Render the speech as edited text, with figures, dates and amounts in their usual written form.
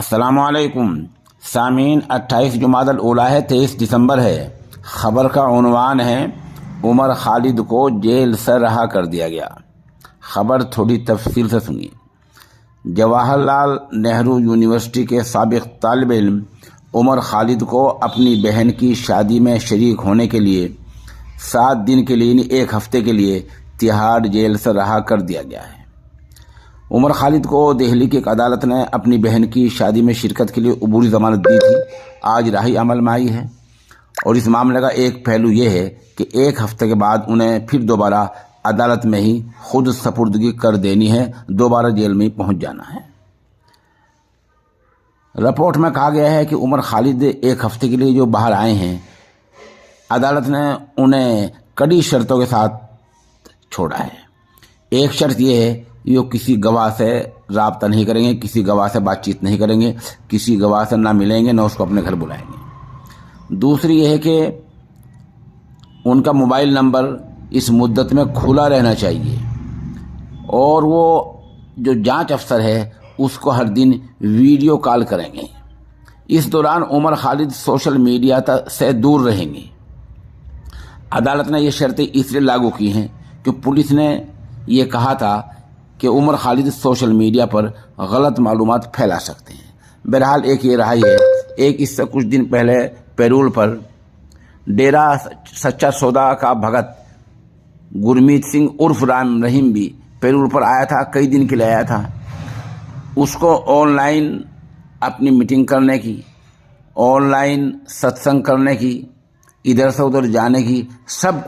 السلام علیکم سامعین، 28 جمادی الاولیٰ ہے، 23 دسمبر ہے۔ خبر کا عنوان ہے عمر خالد کو جیل سے رہا کر دیا گیا۔ خبر تھوڑی تفصیل سے سنیے۔ جواہر لال نہرو یونیورسٹی کے سابق طالب علم عمر خالد کو اپنی بہن کی شادی میں شریک ہونے کے لیے 7 دن کے لیے یعنی 1 ہفتے کے لیے تہاڑ جیل سے رہا کر دیا گیا ہے۔ عمر خالد کو دہلی کی ایک عدالت نے اپنی بہن کی شادی میں شرکت کے لیے عبوری ضمانت دی تھی، آج رہائی عمل میں آئی ہے، اور اس معاملے کا ایک پہلو یہ ہے کہ 1 ہفتے کے بعد انہیں پھر دوبارہ عدالت میں ہی خود سپردگی کر دینی ہے، دوبارہ جیل میں پہنچ جانا ہے۔ رپورٹ میں کہا گیا ہے کہ عمر خالد 1 ہفتے کے لیے جو باہر آئے ہیں، عدالت نے انہیں کڑی شرطوں کے ساتھ چھوڑا ہے۔ ایک شرط یہ ہے کہ وہ کسی گواہ سے رابطہ نہیں کریں گے، کسی گواہ سے بات چیت نہیں کریں گے، کسی گواہ سے نہ ملیں گے، نہ اس کو اپنے گھر بلائیں گے۔ دوسری یہ ہے کہ ان کا موبائل نمبر اس مدت میں کھلا رہنا چاہیے، اور وہ جو جانچ افسر ہے اس کو ہر دن ویڈیو کال کریں گے۔ اس دوران عمر خالد سوشل میڈیا سے دور رہیں گے۔ عدالت نے یہ شرطیں اس لیے لاگو کی ہیں کہ پولیس نے یہ کہا تھا کہ عمر خالد سوشل میڈیا پر غلط معلومات پھیلا سکتے ہیں۔ بہرحال ایک یہ رہائی ہے، ایک اس سے کچھ دن پہلے پیرول پر ڈیرا سچا سودا کا بھگت گرمیت سنگھ عرف رام رحیم بھی پیرول پر آیا تھا، کئی دن کے لیے آیا تھا۔ اس کو آن لائن اپنی میٹنگ کرنے کی، آن لائن ستسنگ کرنے کی، ادھر سے ادھر جانے کی سب